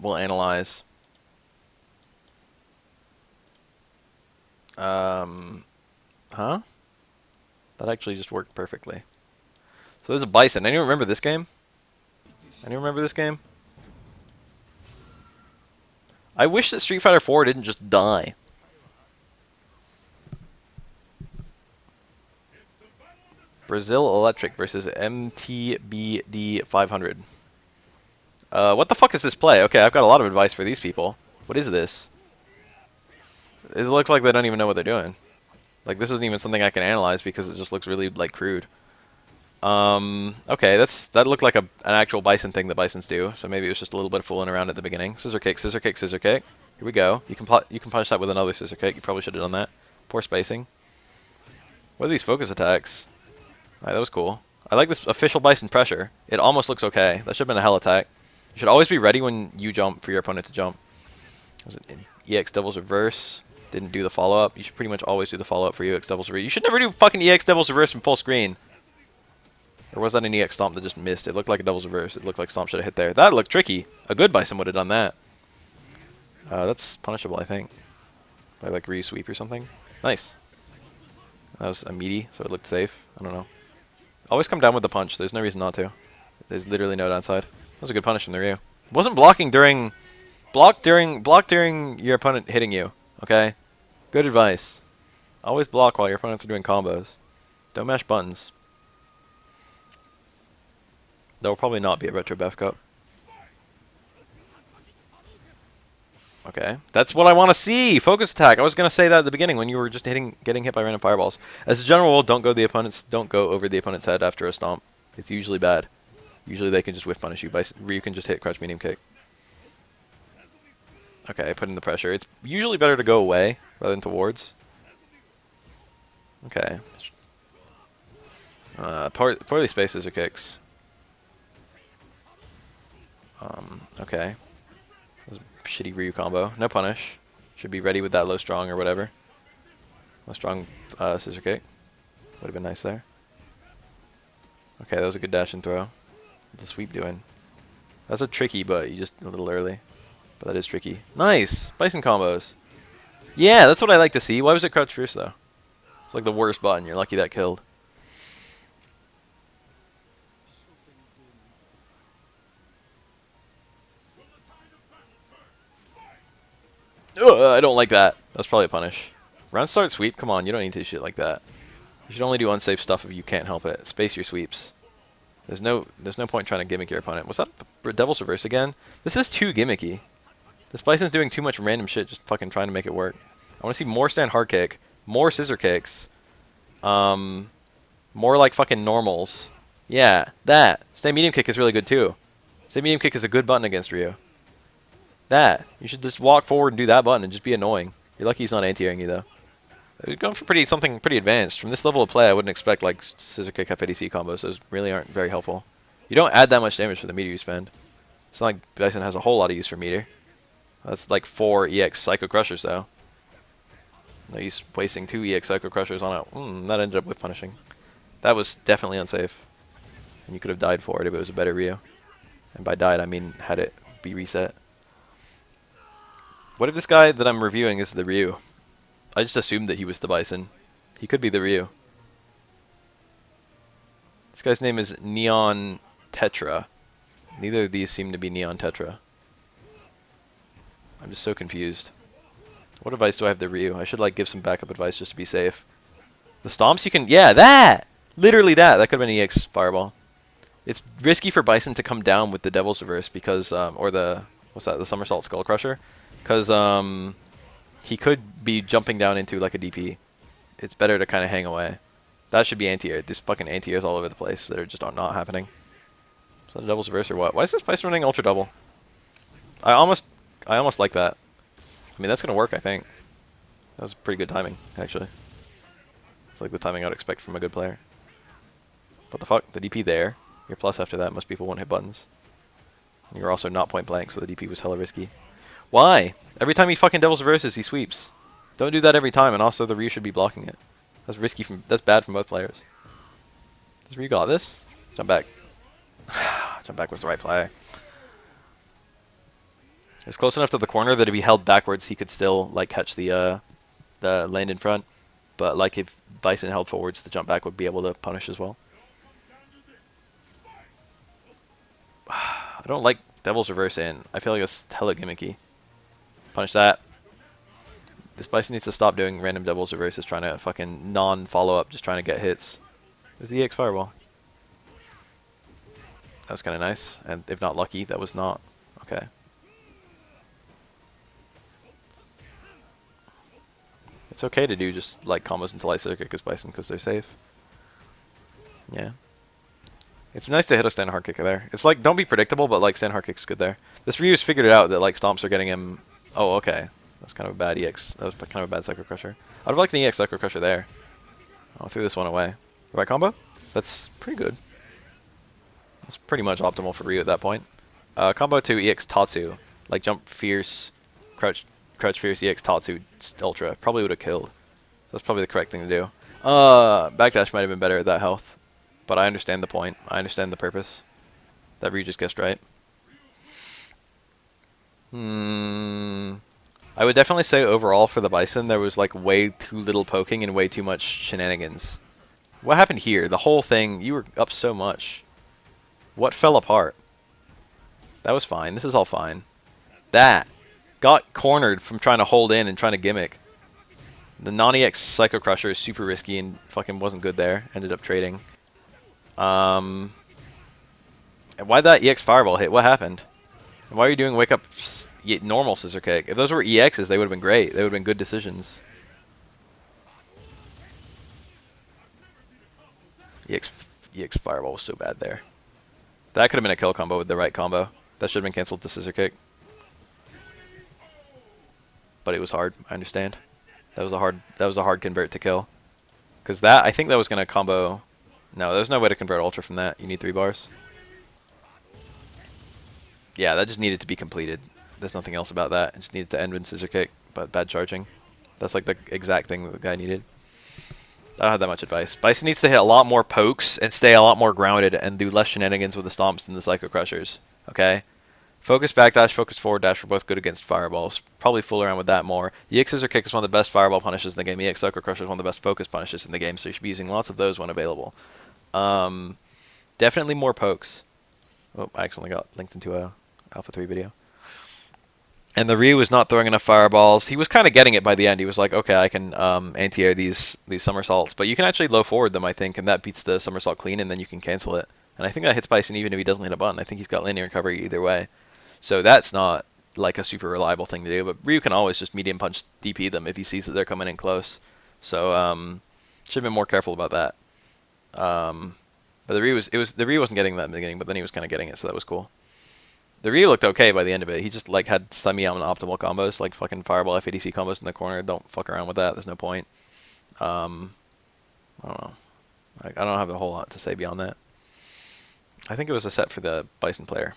we'll analyze. Huh? That actually just worked perfectly. So there's a Bison. Anyone remember this game? Anyone remember this game? I wish that Street Fighter 4 didn't just die. Brazil Electric versus MTBD 500. What the fuck is this play? Okay, I've got a lot of advice for these people. What is this? It looks like they don't even know what they're doing. Like, this isn't even something I can analyze because it just looks really, like, crude. Okay, that looked like an actual Bison thing that Bisons do, so maybe it was just a little bit of fooling around at the beginning. Scissor kick, scissor kick, scissor kick. Here we go. You can punish that with another scissor kick. You probably should have done that. Poor spacing. What are these focus attacks? Alright, that was cool. I like this official Bison pressure. It almost looks okay. That should have been a hell attack. You should always be ready when you jump for your opponent to jump. Was it EX Devil's Reverse? Didn't do the follow-up. You should pretty much always do the follow-up for EX Devil's Reverse. You should never do fucking EX Devil's Reverse in full screen. Or was that an EX Stomp that just missed? It looked like a Devil's Reverse. It looked like Stomp should have hit there. That looked tricky. A good Bison would have done that. That's punishable, I think. By like re-sweep or something. Nice. That was a meaty, so it looked safe. I don't know. Always come down with the punch. There's no reason not to. There's literally no downside. That was a good punish from the Ryu. Wasn't blocking during... Block during your opponent hitting you. Okay? Good advice. Always block while your opponents are doing combos. Don't mash buttons. There will probably not be a Retro Bef Cup. Okay. That's what I want to see! Focus attack! I was going to say that at the beginning when you were just getting hit by random fireballs. As a general rule, don't go over the opponent's head after a stomp. It's usually bad. Usually they can just whiff punish you. Ryu can just hit crouch medium kick. Okay, put in the pressure. It's usually better to go away rather than towards. Okay. Poorly spaced scissor kicks. Okay. That was a shitty Ryu combo. No punish. Should be ready with that low strong or whatever. Low strong scissor kick. Would have been nice there. Okay, that was a good dash and throw. What's the sweep doing? That's a tricky, but you just a little early. But that is tricky. Nice! Bison combos. Yeah, that's what I like to see. Why was it crouch first, though? It's like the worst button. You're lucky that killed. Ugh, I don't like that. That's probably a punish. Round start sweep? Come on, you don't need to do shit like that. You should only do unsafe stuff if you can't help it. Space your sweeps. There's no point trying to gimmick your opponent. Was that Devil's Reverse again? This is too gimmicky. This Bison's doing too much random shit just fucking trying to make it work. I want to see more stand hard kick, more scissor kicks, more like fucking normals. Yeah, that. Stand medium kick is really good too. Stand medium kick is a good button against Ryu. That. You should just walk forward and do that button and just be annoying. You're lucky he's not anti-airing you though. We're going for something pretty advanced. From this level of play, I wouldn't expect like scissor kick FADC combos. Those really aren't very helpful. You don't add that much damage for the meter you spend. It's not like Bison has a whole lot of use for meter. That's like 4 EX Psycho Crushers though. No, he's wasting 2 EX Psycho Crushers on it. That ended up with punishing. That was definitely unsafe. And you could have died for it if it was a better Ryu. And by died, I mean had it be reset. What if this guy that I'm reviewing is the Ryu? I just assumed that he was the Bison. He could be the Ryu. This guy's name is Neon Tetra. Neither of these seem to be Neon Tetra. I'm just so confused. What advice do I have the Ryu? I should like give some backup advice just to be safe. The stomps you can... Yeah, that! Literally that! That could have been EX Fireball. It's risky for Bison to come down with the Devil's Reverse because... or the... What's that? The Somersault Skull Crusher? Because he could be jumping down into like a DP. It's better to kind of hang away. That should be anti-air. There's fucking anti-airs all over the place that are just not happening. Is that a Devil's Reverse or what? Why is this Bison running Ultra Double? I almost like that. I mean, that's going to work, I think. That was pretty good timing, actually. It's like the timing I would expect from a good player. What the fuck? The DP there. Your plus after that. Most people won't hit buttons. And you're also not point blank, so the DP was hella risky. Why? Every time he fucking Devil's Reverses, he sweeps. Don't do that every time, and also the Ryu should be blocking it. That's risky that's bad from both players. Does Ryu got this? Jump back. Jump back was the right play. It was close enough to the corner that if he held backwards, he could still like catch the land in front. But like if Bison held forwards, the jump back would be able to punish as well. I don't like Devil's Reverse in. I feel like it's hella gimmicky. Punish that. This Bison needs to stop doing random Devil's Reverses, trying to fucking non-follow up, just trying to get hits. There's the EX Fireball. That was kind of nice, and if not lucky, that was not. Okay. It's okay to do just like combos into Light Scissor Kick as Bison because they're safe. Yeah. It's nice to hit a stand hard kick there. It's like, don't be predictable, but like stand hard kick's good there. This Ryu's figured it out that like stomps are getting him. Oh, okay. That's kind of a bad EX. That was kind of a bad Psycho Crusher. I'd have liked the EX Psycho Crusher there. I threw this one away. Right combo? That's pretty good. That's pretty much optimal for Ryu at that point. Combo 2 EX Tatsu. Like jump fierce, crouch fierce EX Tatsu Ultra. Probably would have killed. That's probably the correct thing to do. Backdash might have been better at that health. But I understand the point. I understand the purpose. That Ryu just guessed right. I would definitely say overall for the Bison, there was like way too little poking and way too much shenanigans. What happened here? The whole thing, you were up so much. What fell apart? That was fine. This is all fine. That got cornered from trying to hold in and trying to gimmick. The non-EX Psycho Crusher is super risky and fucking wasn't good there. Ended up trading. Why'd that EX Fireball hit? What happened? And why are you doing wake up normal Scissor Kick? If those were EXs, they would have been great. They would have been good decisions. EX Fireball was so bad there. That could have been a kill combo with the right combo. That should have been cancelled to Scissor Kick. But it was hard, I understand. That was a hard convert to kill. Cause that, I think that was gonna combo. No, there's no way to convert Ultra from that. You need 3 bars. Yeah, that just needed to be completed. There's nothing else about that. It just needed to end with Scissor Kick, but bad charging. That's like the exact thing that the guy needed. I don't have that much advice. Bison needs to hit a lot more pokes and stay a lot more grounded and do less shenanigans with the stomps than the Psycho Crushers. Okay? Focus backdash, focus forward dash were both good against fireballs. Probably fool around with that more. EX Scissor Kick is one of the best fireball punishes in the game. EX Psycho Crusher is one of the best focus punishes in the game, so you should be using lots of those when available. Definitely more pokes. Oh, I accidentally got linked into a Alpha 3 video. And the Ryu was not throwing enough fireballs. He was kind of getting it by the end. He was like, okay, I can anti-air these somersaults. But you can actually low forward them, I think, and that beats the somersault clean, and then you can cancel it. And I think that hits Bison even if he doesn't hit a button. I think he's got linear recovery either way. So that's not like a super reliable thing to do. But Ryu can always just medium punch DP them if he sees that they're coming in close. So should have been more careful about that. But the Ryu wasn't getting that in the beginning, but then he was kind of getting it, so that was cool. The Ryu looked okay by the end of it. He just like had semi-optimal combos, like fucking fireball FADC combos in the corner. Don't fuck around with that. There's no point. I don't know. I don't have a whole lot to say beyond that. I think it was a set for the Bison player.